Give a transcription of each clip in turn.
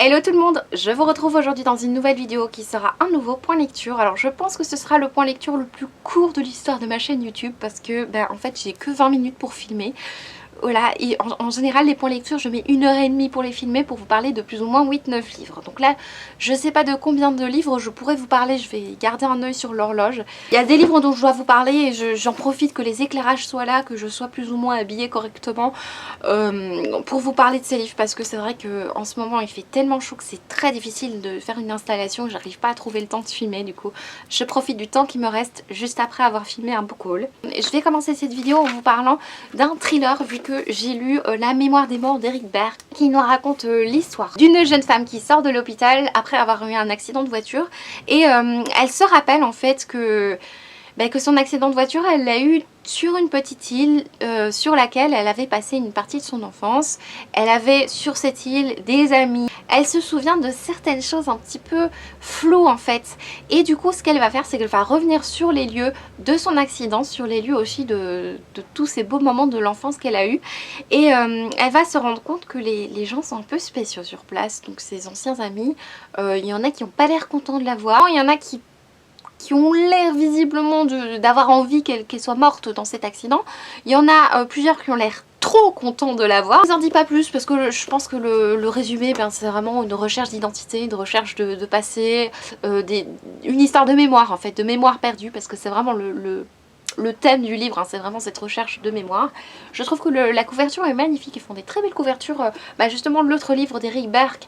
Hello tout le monde, je vous retrouve aujourd'hui dans une nouvelle vidéo qui sera un nouveau point lecture. Alors je pense que ce sera le point lecture le plus court de l'histoire de ma chaîne YouTube parce que en fait j'ai que 20 minutes pour filmer. Voilà, et en général les points lecture je mets 1h30 pour les filmer pour vous parler de plus ou moins 8-9 livres. Donc là je sais pas de combien de livres je pourrais vous parler, je vais garder un œil sur l'horloge. Il y a des livres dont je dois vous parler et j'en profite que les éclairages soient là, que je sois plus ou moins habillée correctement pour vous parler de ces livres parce que c'est vrai qu'en ce moment il fait tellement chaud que c'est très difficile de faire une installation, que j'arrive pas à trouver le temps de filmer. Du coup je profite du temps qui me reste juste après avoir filmé un book haul. Je vais commencer cette vidéo en vous parlant d'un thriller vu que j'ai lu La mémoire des morts d'Eric Berg qui nous raconte l'histoire d'une jeune femme qui sort de l'hôpital après avoir eu un accident de voiture et elle se rappelle en fait que son accident de voiture elle l'a eu sur une petite île sur laquelle elle avait passé une partie de son enfance. Elle avait sur cette île des amis. Elle se souvient de certaines choses un petit peu floues en fait. Et du coup ce qu'elle va faire c'est qu'elle va revenir sur les lieux de son accident, sur les lieux aussi de tous ces beaux moments de l'enfance qu'elle a eu. Et elle va se rendre compte que les gens sont un peu spéciaux sur place. Donc ses anciens amis, il y en a qui n'ont pas l'air contents de la voir. Il y en a qui ont l'air visiblement d'avoir envie qu'elle soit morte dans cet accident. Il y en a plusieurs qui ont l'air trop contents de la voir. Je vous en dis pas plus parce que je pense que le résumé c'est vraiment une recherche d'identité, une recherche de passé, une histoire de mémoire en fait, de mémoire perdue parce que c'est vraiment le thème du livre, hein, c'est vraiment cette recherche de mémoire. Je trouve que la couverture est magnifique, ils font des très belles couvertures. Justement l'autre livre d'Eric Berg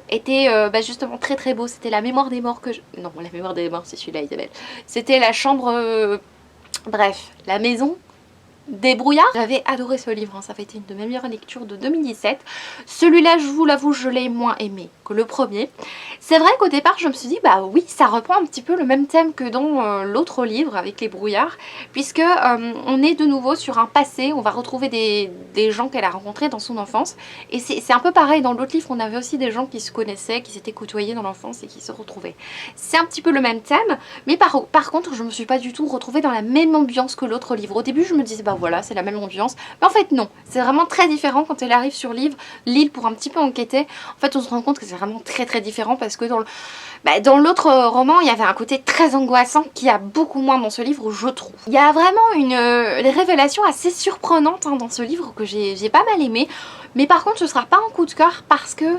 était justement très très beau, c'était La mémoire des morts que je... Non, La mémoire des morts c'est celui-là Isabelle. C'était la chambre... Bref, la maison des brouillards. J'avais adoré ce livre, hein, ça avait été une de mes meilleures lectures de 2017. Celui-là, je vous l'avoue, je l'ai moins aimé que le premier. C'est vrai qu'au départ, je me suis dit, bah oui, ça reprend un petit peu le même thème que dans l'autre livre avec les brouillards, puisque on est de nouveau sur un passé, on va retrouver des gens qu'elle a rencontrés dans son enfance. Et c'est un peu pareil, dans l'autre livre, on avait aussi des gens qui se connaissaient, qui s'étaient côtoyés dans l'enfance et qui se retrouvaient. C'est un petit peu le même thème, mais par contre, je me suis pas du tout retrouvée dans la même ambiance que l'autre livre. Au début, je me disais, bah voilà, c'est la même ambiance, mais en fait non, c'est vraiment très différent quand elle arrive sur l'île pour un petit peu enquêter. En fait on se rend compte que c'est vraiment très très différent parce que dans l'autre roman il y avait un côté très angoissant qu'il y a beaucoup moins dans ce livre, je trouve. Il y a vraiment des révélations assez surprenantes hein, dans ce livre que j'ai pas mal aimé. Mais par contre ce sera pas un coup de cœur parce que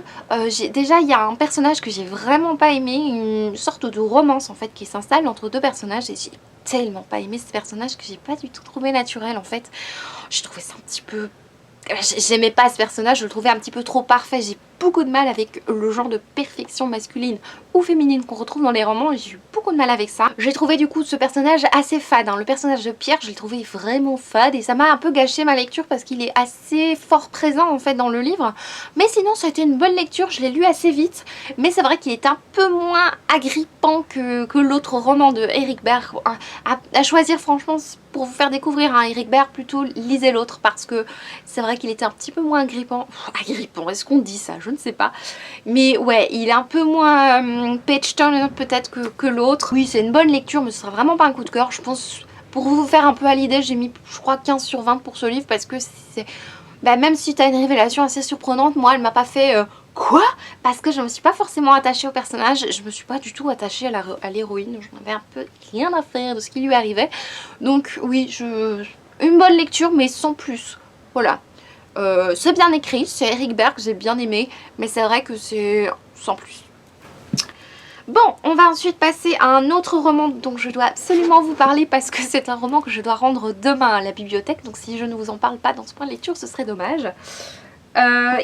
déjà il y a un personnage que j'ai vraiment pas aimé, une sorte de romance en fait qui s'installe entre deux personnages et j'ai tellement pas aimé ce personnage que j'ai pas du tout trouvé naturel en fait. J'ai trouvé ça un petit peu... J'aimais pas ce personnage, je le trouvais un petit peu trop parfait. J'ai beaucoup de mal avec le genre de perfection masculine ou féminine qu'on retrouve dans les romans. J'ai eu beaucoup de mal avec ça. J'ai trouvé du coup ce personnage assez fade, hein. Le personnage de Pierre, je l'ai trouvé vraiment fade et ça m'a un peu gâché ma lecture parce qu'il est assez fort présent en fait dans le livre. Mais sinon ça a été une bonne lecture, je l'ai lu assez vite. Mais c'est vrai qu'il est un peu moins agrippant que l'autre roman de Eric Berg. À choisir franchement pour vous faire découvrir un Eric Berg, plutôt lisez l'autre parce que c'est vrai qu'il était un petit peu moins agrippant. Agrippant, est-ce qu'on dit ça? Je ne sais pas. Mais ouais, il est un peu moins page turner peut-être que l'autre. Oui, c'est une bonne lecture, mais ce sera vraiment pas un coup de cœur. Je pense, pour vous faire un peu à l'idée, j'ai mis, je crois, 15/20 pour ce livre parce que c'est... même si tu as une révélation assez surprenante, moi, elle m'a pas fait... Quoi? Parce que je me suis pas forcément attachée au personnage, je me suis pas du tout attachée à l'héroïne, j'en avais un peu rien à faire de ce qui lui arrivait. Donc oui, une bonne lecture mais sans plus. Voilà. C'est bien écrit, c'est Eric Berg, j'ai bien aimé, mais c'est vrai que c'est sans plus. Bon, on va ensuite passer à un autre roman dont je dois absolument vous parler parce que c'est un roman que je dois rendre demain à la bibliothèque, donc si je ne vous en parle pas dans ce point de lecture, ce serait dommage.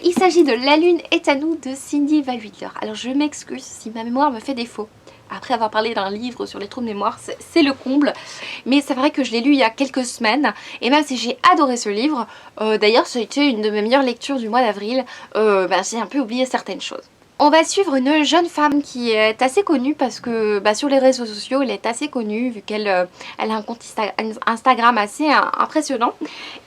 Il s'agit de La Lune est à nous de Cindy Valwiller. Alors je m'excuse si ma mémoire me fait défaut. Après avoir parlé d'un livre sur les trous de mémoire, c'est le comble. Mais c'est vrai que je l'ai lu il y a quelques semaines. Et même si j'ai adoré ce livre, d'ailleurs ça a été une de mes meilleures lectures du mois d'avril, j'ai un peu oublié certaines choses. On va suivre une jeune femme qui est assez connue parce que sur les réseaux sociaux elle est assez connue vu qu'elle elle a un compte Instagram assez impressionnant.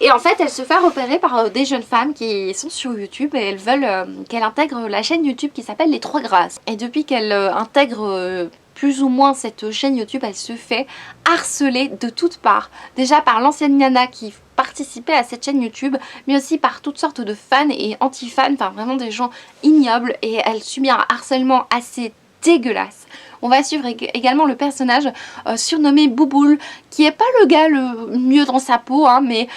Et en fait elle se fait repérer par des jeunes femmes qui sont sur YouTube et elles veulent qu'elle intègre la chaîne YouTube qui s'appelle Les Trois Grâces. Et depuis qu'elle intègre plus ou moins cette chaîne YouTube elle se fait harceler de toutes parts. Déjà par l'ancienne Nana qui participait à cette chaîne YouTube, mais aussi par toutes sortes de fans et anti-fans, enfin vraiment des gens ignobles, et elle subit un harcèlement assez dégueulasse. On va suivre également le personnage surnommé Bouboule, qui est pas le gars le mieux dans sa peau, hein, mais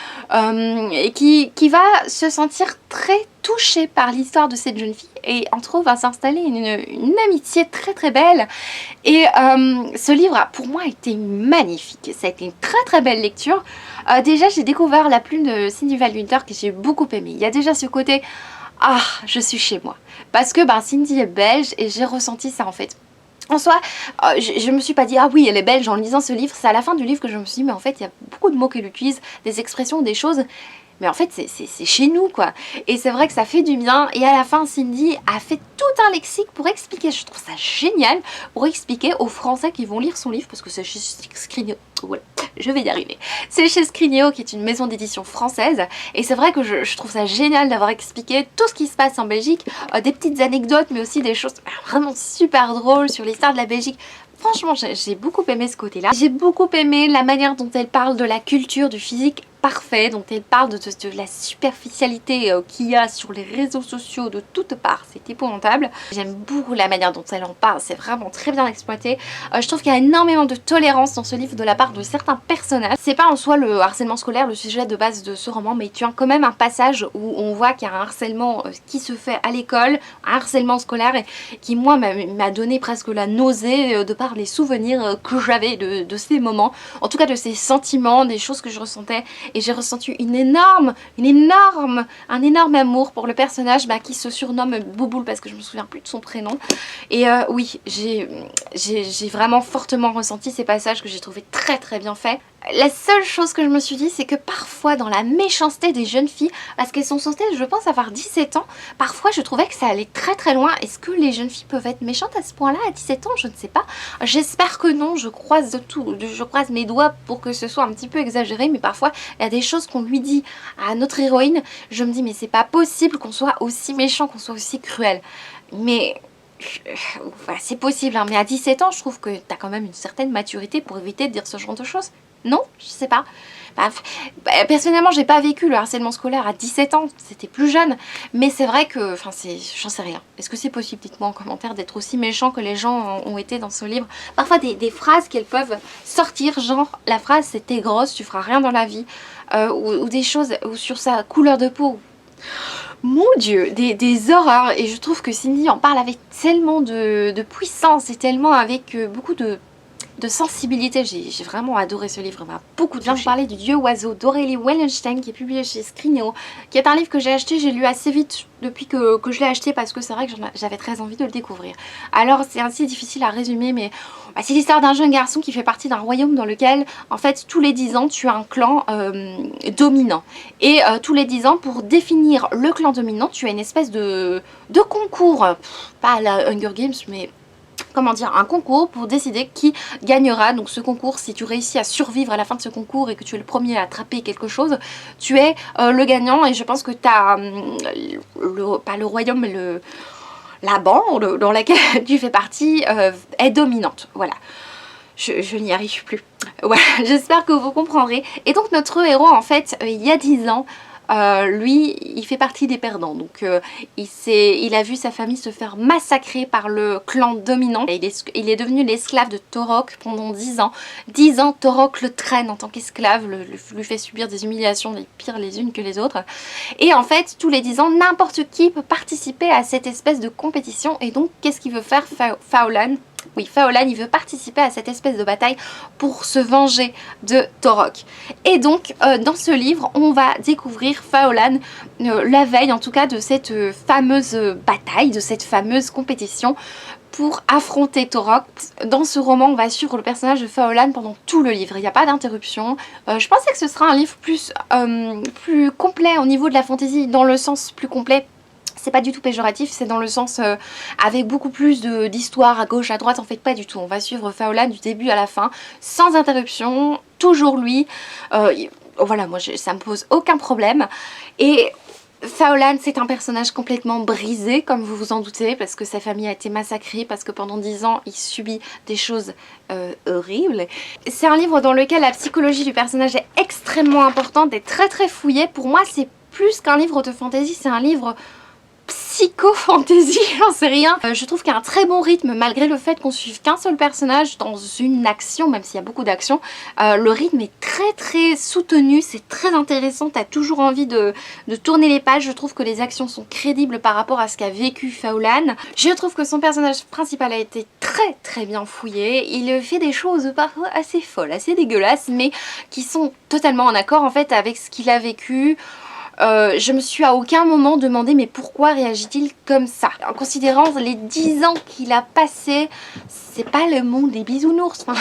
qui va se sentir très touché par l'histoire de cette jeune fille et entre autres va s'installer une amitié très très belle. Et ce livre a pour moi été magnifique, ça a été une très très belle lecture. Déjà j'ai découvert la plume de Cindy Valwinter que j'ai beaucoup aimé. Il y a déjà ce côté ah je suis chez moi, parce que Cindy est belge et j'ai ressenti ça en fait. En soi, je me suis pas dit ah oui elle est belge en lisant ce livre, c'est à la fin du livre que je me suis dit mais en fait il y a beaucoup de mots qu'elle utilise, des expressions, des choses, mais en fait c'est chez nous quoi. Et c'est vrai que ça fait du bien, et à la fin Cindy a fait tout un lexique pour expliquer, je trouve ça génial, pour expliquer aux Français qui vont lire son livre, parce que c'est chez Scrigno, voilà, je vais y arriver. C'est chez Scrigno qui est une maison d'édition française, et c'est vrai que je trouve ça génial d'avoir expliqué tout ce qui se passe en Belgique, des petites anecdotes mais aussi des choses vraiment super drôles sur l'histoire de la Belgique. Franchement j'ai beaucoup aimé ce côté là. J'ai beaucoup aimé la manière dont elle parle de la culture, du physique parfait, dont elle parle de la superficialité qu'il y a sur les réseaux sociaux de toutes parts, c'est épouvantable. J'aime beaucoup la manière dont elle en parle, c'est vraiment très bien exploité. Je trouve qu'il y a énormément de tolérance dans ce livre de la part de certains personnages. C'est pas en soi le harcèlement scolaire, le sujet de base de ce roman, mais tu as quand même un passage où on voit qu'il y a un harcèlement qui se fait à l'école, un harcèlement scolaire, et qui moi m'a donné presque la nausée de par les souvenirs que j'avais de ces moments, en tout cas de ces sentiments, des choses que je ressentais. Et j'ai ressenti un énorme amour pour le personnage qui se surnomme Bouboule, parce que je me souviens plus de son prénom. Et oui, j'ai vraiment fortement ressenti ces passages que j'ai trouvé très très bien faits. La seule chose que je me suis dit, c'est que parfois dans la méchanceté des jeunes filles, parce qu'elles sont censées, je pense, avoir 17 ans, parfois je trouvais que ça allait très très loin. Est-ce que les jeunes filles peuvent être méchantes à ce point-là à 17 ans? Je ne sais pas. J'espère que non, je croise mes doigts pour que ce soit un petit peu exagéré, mais parfois il y a des choses qu'on lui dit à notre héroïne, je me dis mais c'est pas possible qu'on soit aussi méchant, qu'on soit aussi cruel. Mais enfin, c'est possible, hein, mais à 17 ans, je trouve que t'as quand même une certaine maturité pour éviter de dire ce genre de choses. Non, je sais pas. Personnellement, j'ai pas vécu le harcèlement scolaire à 17 ans, c'était plus jeune. Mais c'est vrai que, enfin, j'en sais rien. Est-ce que c'est possible, dites-moi en commentaire, d'être aussi méchant que les gens ont été dans ce livre? Parfois, des phrases qu'elles peuvent sortir, genre, la phrase c'est t'es grosse, tu feras rien dans la vie. Ou des choses, ou sur sa couleur de peau. Mon Dieu, des horreurs. Et je trouve que Cindy en parle avec tellement de puissance et tellement avec beaucoup de sensibilité. J'ai vraiment adoré ce livre, il m'a beaucoup touché. Je viens de parler du Dieu oiseau d'Aurélie Wellenstein qui est publié chez Scrigno, qui est un livre que j'ai acheté, j'ai lu assez vite depuis que je l'ai acheté, parce que c'est vrai que j'avais très envie de le découvrir. Alors c'est assez difficile à résumer, mais c'est l'histoire d'un jeune garçon qui fait partie d'un royaume dans lequel en fait tous les 10 ans tu as un clan dominant, et tous les 10 ans pour définir le clan dominant tu as une espèce de concours, pas la Hunger Games mais comment dire, un concours pour décider qui gagnera. Donc ce concours, si tu réussis à survivre à la fin de ce concours et que tu es le premier à attraper quelque chose, tu es le gagnant. Et je pense que tu as pas le royaume mais la bande dans laquelle tu fais partie est dominante. Voilà. Je n'y arrive plus. Voilà, j'espère que vous comprendrez. Et donc notre héros en fait, il y a 10 ans, lui il fait partie des perdants, donc il a vu sa famille se faire massacrer par le clan dominant. Il est devenu l'esclave de Torok pendant 10 ans. 10 ans Torok le traîne en tant qu'esclave, lui fait subir des humiliations les pires les unes que les autres, et en fait tous les 10 ans n'importe qui peut participer à cette espèce de compétition. Et donc qu'est-ce qu'il veut faire Faolan? Oui, Faolan, il veut participer à cette espèce de bataille pour se venger de Torok. Et donc, dans ce livre, on va découvrir Faolan la veille, en tout cas, de cette fameuse bataille, de cette fameuse compétition pour affronter Torok. Dans ce roman, on va suivre le personnage de Faolan pendant tout le livre. Il n'y a pas d'interruption. Je pensais que ce sera un livre plus complet au niveau de la fantaisie, dans le sens plus complet. C'est pas du tout péjoratif, c'est dans le sens avec beaucoup plus d'histoire à gauche, à droite. En fait, pas du tout. On va suivre Faolan du début à la fin, sans interruption, toujours lui. Voilà, moi ça me pose aucun problème. Et Faolan, c'est un personnage complètement brisé, comme vous vous en doutez, parce que sa famille a été massacrée, parce que pendant 10 ans, il subit des choses horribles. C'est un livre dans lequel la psychologie du personnage est extrêmement importante et très très fouillée. Pour moi, c'est plus qu'un livre de fantasy, c'est un livre psycho-fantasy, j'en sais rien. Je trouve qu'il y a un très bon rythme malgré le fait qu'on suive qu'un seul personnage dans une action, même s'il y a beaucoup d'actions. Le rythme est très très soutenu, c'est très intéressant, t'as toujours envie de tourner les pages. Je trouve que les actions sont crédibles par rapport à ce qu'a vécu Faolan. Je trouve que son personnage principal a été très très bien fouillé. Il fait des choses parfois assez folles, assez dégueulasses, mais qui sont totalement en accord en fait avec ce qu'il a vécu. Je me suis à aucun moment demandé mais pourquoi réagit-il comme ça. En considérant les 10 ans qu'il a passé, c'est pas le monde des bisounours. Enfin,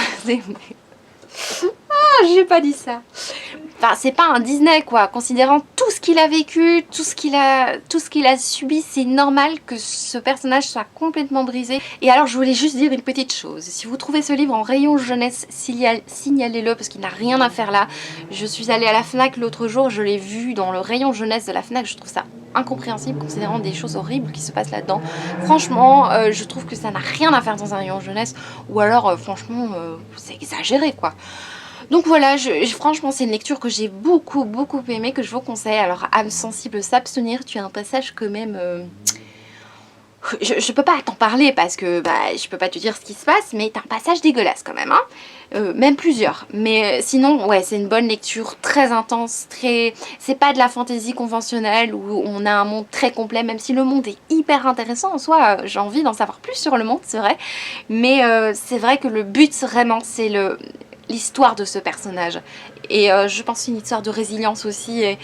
ah, j'ai pas dit ça. Enfin, c'est pas un Disney quoi. Considérant tout ce qu'il a vécu, tout ce qu'il a subi, c'est normal que ce personnage soit complètement brisé. Et alors je voulais juste dire une petite chose. Si vous trouvez ce livre en rayon jeunesse, signalez-le parce qu'il n'a rien à faire là. Je suis allée à la FNAC l'autre jour, je l'ai vu dans le rayon jeunesse de la FNAC. Je trouve ça incompréhensible considérant des choses horribles qui se passent là-dedans. Franchement, je trouve que ça n'a rien à faire dans un rayon jeunesse. Ou alors, franchement, c'est exagéré quoi. Donc voilà, franchement c'est une lecture que j'ai beaucoup aimée, que je vous conseille. Alors âme sensible s'abstenir, tu as un passage quand même... Je peux pas t'en parler parce que je peux pas te dire ce qui se passe, mais t'as un passage dégueulasse quand même, hein. Même plusieurs. Mais sinon, ouais, c'est une bonne lecture, très intense, très... C'est pas de la fantaisie conventionnelle où on a un monde très complet, même si le monde est hyper intéressant en soi. J'ai envie d'en savoir plus sur le monde, c'est vrai. Mais c'est vrai que le but vraiment, c'est l'histoire de ce personnage. Et je pense une histoire de résilience aussi. Et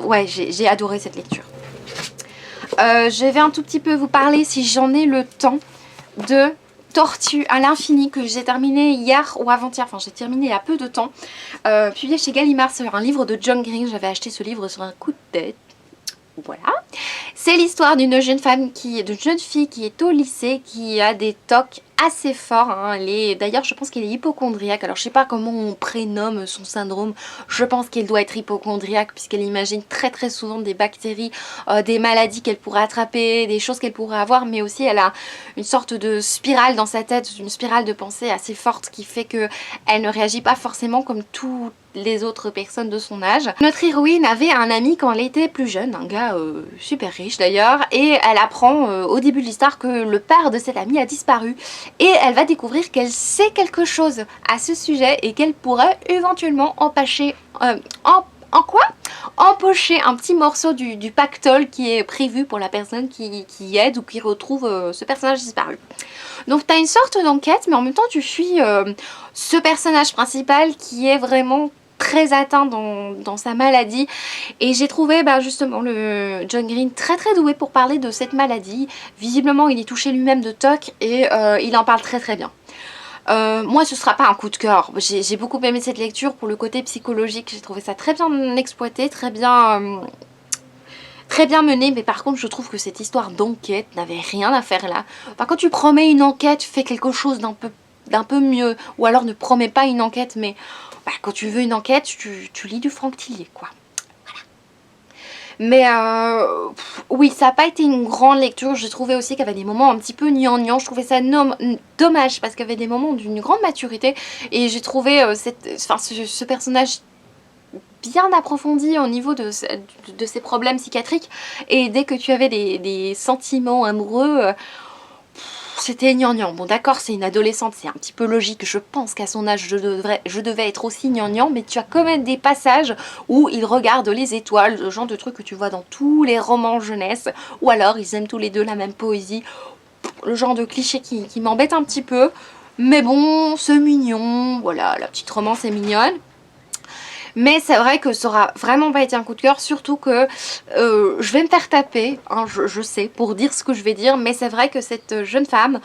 ouais, j'ai adoré cette lecture. Je vais un tout petit peu vous parler, si j'en ai le temps, de Tortue à l'infini que j'ai terminé hier ou avant-hier, enfin j'ai terminé il y a peu de temps, publié chez Gallimard sur un livre de John Green. J'avais acheté ce livre sur un coup de tête. Voilà. C'est l'histoire d'une jeune fille qui est au lycée, qui a des tocs assez forts, hein. D'ailleurs je pense qu'elle est hypochondriaque. Alors je sais pas comment on prénomme son syndrome. Je pense qu'elle doit être hypochondriaque puisqu'elle imagine très souvent des bactéries, des maladies qu'elle pourrait attraper, des choses qu'elle pourrait avoir, mais aussi elle a une sorte de spirale dans sa tête, une spirale de pensée assez forte qui fait que elle ne réagit pas forcément comme toutes les autres personnes de son âge. Notre héroïne avait un ami quand elle était plus jeune, un gars super riche d'ailleurs, et elle apprend au début de l'histoire que le père de cet ami a disparu. Et elle va découvrir qu'elle sait quelque chose à ce sujet et qu'elle pourrait éventuellement empocher un petit morceau du pactole qui est prévu pour la personne qui aide ou qui retrouve ce personnage disparu. Donc tu as une sorte d'enquête, mais en même temps tu suis ce personnage principal qui est vraiment très atteint dans sa maladie, et j'ai trouvé justement le John Green très doué pour parler de cette maladie. Visiblement il est touché lui-même de TOC et il en parle très bien. Moi ce sera pas un coup de cœur, j'ai beaucoup aimé cette lecture pour le côté psychologique, j'ai trouvé ça très bien exploité, très bien mené, mais par contre je trouve que cette histoire d'enquête n'avait rien à faire là. Enfin, quand tu promets une enquête, fais quelque chose d'un peu mieux, ou alors ne promets pas une enquête, mais quand tu veux une enquête, tu lis du Franck Tillier quoi. Mais oui, ça n'a pas été une grande lecture. J'ai trouvé aussi qu'il y avait des moments un petit peu gnangnan. Je trouvais ça dommage parce qu'il y avait des moments d'une grande maturité. Et j'ai trouvé ce personnage bien approfondi au niveau de ses problèmes psychiatriques. Et dès que tu avais des sentiments amoureux... c'était gnangnan. Bon d'accord, c'est une adolescente, c'est un petit peu logique. Je pense qu'à son âge, je devais être aussi gnangnan, mais tu as quand même des passages où ils regardent les étoiles, le genre de truc que tu vois dans tous les romans jeunesse, ou alors ils aiment tous les deux la même poésie. Le genre de cliché qui m'embête un petit peu. Mais bon, c'est mignon, voilà, la petite romance est mignonne. Mais c'est vrai que ça aura vraiment pas été un coup de cœur, surtout que je vais me faire taper, hein, je sais, pour dire ce que je vais dire, mais c'est vrai que cette jeune femme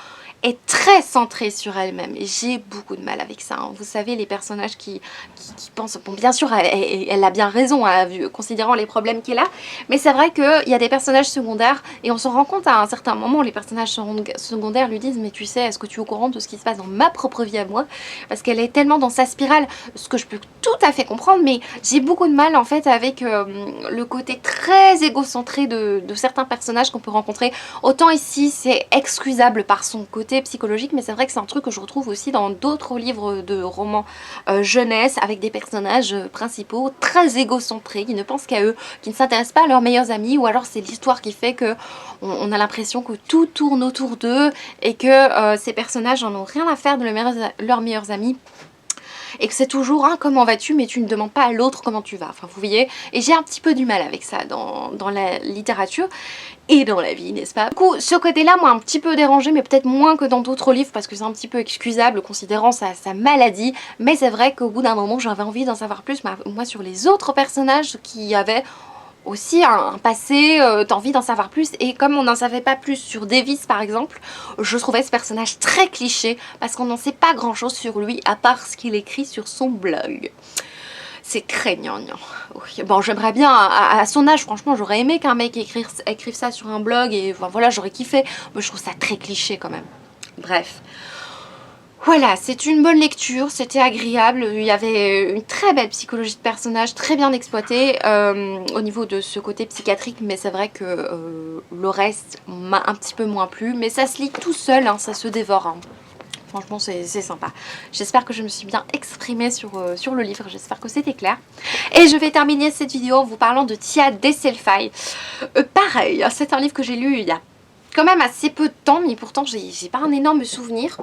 est très centrée sur elle-même et j'ai beaucoup de mal avec ça, hein. Vous savez, les personnages qui pensent... Bon, bien sûr, elle a bien raison, hein, considérant les problèmes qu'elle a, mais c'est vrai qu'il y a des personnages secondaires et on se rend compte à un certain moment, les personnages secondaires lui disent « Mais tu sais, est-ce que tu es au courant de ce qui se passe dans ma propre vie à moi ?» Parce qu'elle est tellement dans sa spirale, ce que je peux tout à fait comprendre, mais j'ai beaucoup de mal en fait avec le côté très égocentré de certains personnages qu'on peut rencontrer. Autant ici c'est excusable par son côté psychologique, mais c'est vrai que c'est un truc que je retrouve aussi dans d'autres livres de romans jeunesse, avec des personnages principaux très égocentrés, qui ne pensent qu'à eux, qui ne s'intéressent pas à leurs meilleurs amis, ou alors c'est l'histoire qui fait que on a l'impression que tout tourne autour d'eux et que ces personnages n'en ont rien à faire de leurs meilleurs amis. Et que c'est toujours hein, comment vas-tu, mais tu ne demandes pas à l'autre comment tu vas. Enfin vous voyez, et j'ai un petit peu du mal avec ça dans la littérature et dans la vie, n'est-ce pas? Du coup ce côté là moi un petit peu dérangé, mais peut-être moins que dans d'autres livres parce que c'est un petit peu excusable considérant sa maladie. Mais c'est vrai qu'au bout d'un moment j'avais envie d'en savoir plus moi sur les autres personnages qui avaient aussi un passé, t'as envie d'en savoir plus. Et comme on n'en savait pas plus sur Davis par exemple, je trouvais ce personnage très cliché parce qu'on n'en sait pas grand chose sur lui à part ce qu'il écrit sur son blog. C'est très gnangnan. Oui. Bon, j'aimerais bien, à son âge, franchement, j'aurais aimé qu'un mec écrive ça sur un blog et enfin, voilà, j'aurais kiffé. Mais je trouve ça très cliché quand même. Bref. Voilà, c'est une bonne lecture, c'était agréable, il y avait une très belle psychologie de personnage, très bien exploitée au niveau de ce côté psychiatrique, mais c'est vrai que le reste m'a un petit peu moins plu, mais ça se lit tout seul, hein, ça se dévore. Hein. Franchement c'est sympa. J'espère que je me suis bien exprimée sur le livre, j'espère que c'était clair. Et je vais terminer cette vidéo en vous parlant de Tia Deselfai. Pareil, c'est un livre que j'ai lu il y a quand même assez peu de temps, mais pourtant j'ai pas un énorme souvenir.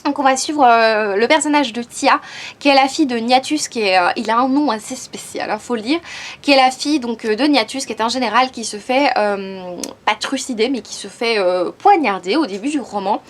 Donc on va suivre le personnage de Tia, qui est la fille de Niatus, qui est, il a un nom assez spécial, hein, faut le dire, qui est la fille donc de Niatus, qui est un général qui se fait, pas trucider, mais qui se fait poignarder au début du roman.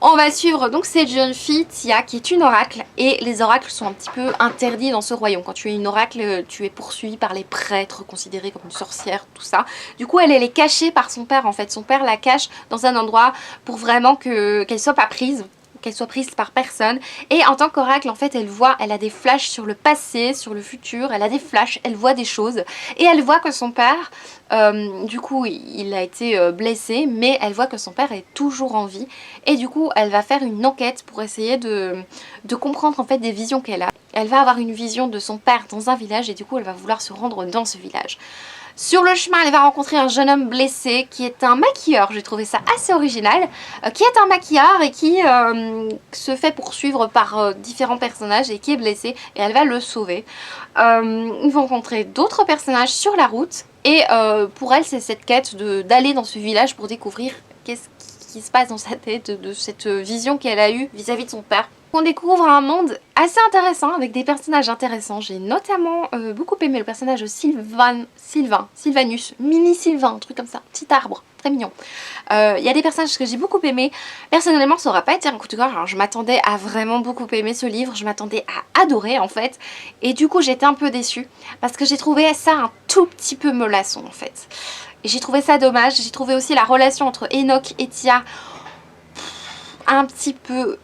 On va suivre donc cette jeune fille, Tia, qui est une oracle, et les oracles sont un petit peu interdits dans ce royaume. Quand tu es une oracle, tu es poursuivie par les prêtres, considérée comme une sorcière, tout ça. Du coup, elle est cachée par son père, en fait. Son père la cache dans un endroit pour vraiment qu'elle soit pas prise. Qu'elle soit prise par personne. Et en tant qu'oracle, en fait, elle a des flashs sur le passé, sur le futur, elle a des flashs, elle voit des choses. Et elle voit que son père, du coup, il a été blessé, mais elle voit que son père est toujours en vie. Et du coup, elle va faire une enquête pour essayer de comprendre en fait des visions qu'elle a. Elle va avoir une vision de son père dans un village et du coup, elle va vouloir se rendre dans ce village. Sur le chemin, elle va rencontrer un jeune homme blessé qui est un maquilleur, j'ai trouvé ça assez original, qui est un maquilleur et qui se fait poursuivre par différents personnages et qui est blessé et elle va le sauver. Ils vont rencontrer d'autres personnages sur la route et pour elle c'est cette quête d'aller dans ce village pour découvrir qu'est-ce qui se passe dans sa tête, de cette vision qu'elle a eue vis-à-vis de son père. On découvre un monde assez intéressant avec des personnages intéressants. J'ai notamment beaucoup aimé le personnage de Sylvanus, mini Sylvain, un truc comme ça, petit arbre, très mignon. Il y a des personnages que j'ai beaucoup aimés. Personnellement, ça n'aura pas été un coup de cœur. Alors, je m'attendais à vraiment beaucoup aimer ce livre, je m'attendais à adorer en fait. Et du coup, j'étais un peu déçue parce que j'ai trouvé ça un tout petit peu mollasson en fait. Et j'ai trouvé ça dommage. J'ai trouvé aussi la relation entre Enoch et Tia un petit peu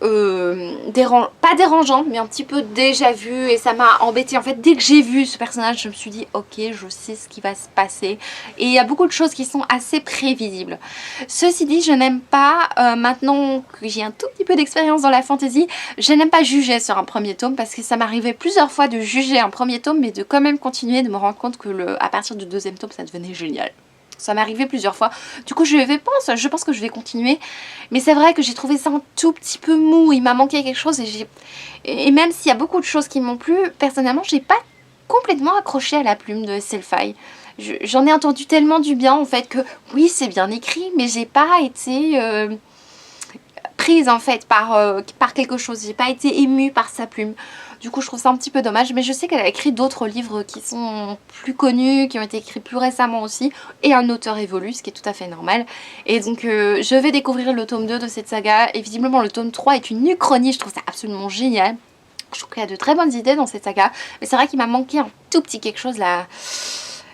pas dérangeante, mais un petit peu déjà vu et ça m'a embêtée. En fait, dès que j'ai vu ce personnage, je me suis dit ok, je sais ce qui va se passer. Et il y a beaucoup de choses qui sont assez prévisibles. Ceci dit, je n'aime pas, maintenant que j'ai un tout petit peu d'expérience dans la fantasy, je n'aime pas juger sur un premier tome parce que ça m'arrivait plusieurs fois de juger un premier tome, mais de quand même continuer, de me rendre compte que à partir du deuxième tome, ça devenait génial. Ça m'est arrivé plusieurs fois. Du coup, je pense que je vais continuer. Mais c'est vrai que j'ai trouvé ça un tout petit peu mou. Il m'a manqué quelque chose. Et même s'il y a beaucoup de choses qui m'ont plu, personnellement, j'ai pas complètement accroché à la plume de Selfie. J'en ai entendu tellement du bien, en fait, que oui, c'est bien écrit, mais j'ai pas été prise, en fait, par quelque chose. J'ai pas été émue par sa plume. Du coup, je trouve ça un petit peu dommage, mais je sais qu'elle a écrit d'autres livres qui sont plus connus, qui ont été écrits plus récemment aussi, et un auteur évolue, ce qui est tout à fait normal. Et donc, je vais découvrir le tome 2 de cette saga, et visiblement le tome 3 est une uchronie, je trouve ça absolument génial. Je trouve qu'il y a de très bonnes idées dans cette saga, mais c'est vrai qu'il m'a manqué un tout petit quelque chose là...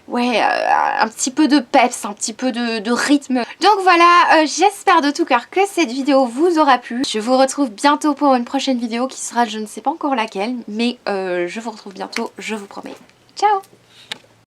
Ouais, un petit peu de peps, un petit peu de rythme. Donc voilà, j'espère de tout cœur que cette vidéo vous aura plu. Je vous retrouve bientôt pour une prochaine vidéo qui sera, je ne sais pas encore laquelle, mais je vous retrouve bientôt, je vous promets. Ciao!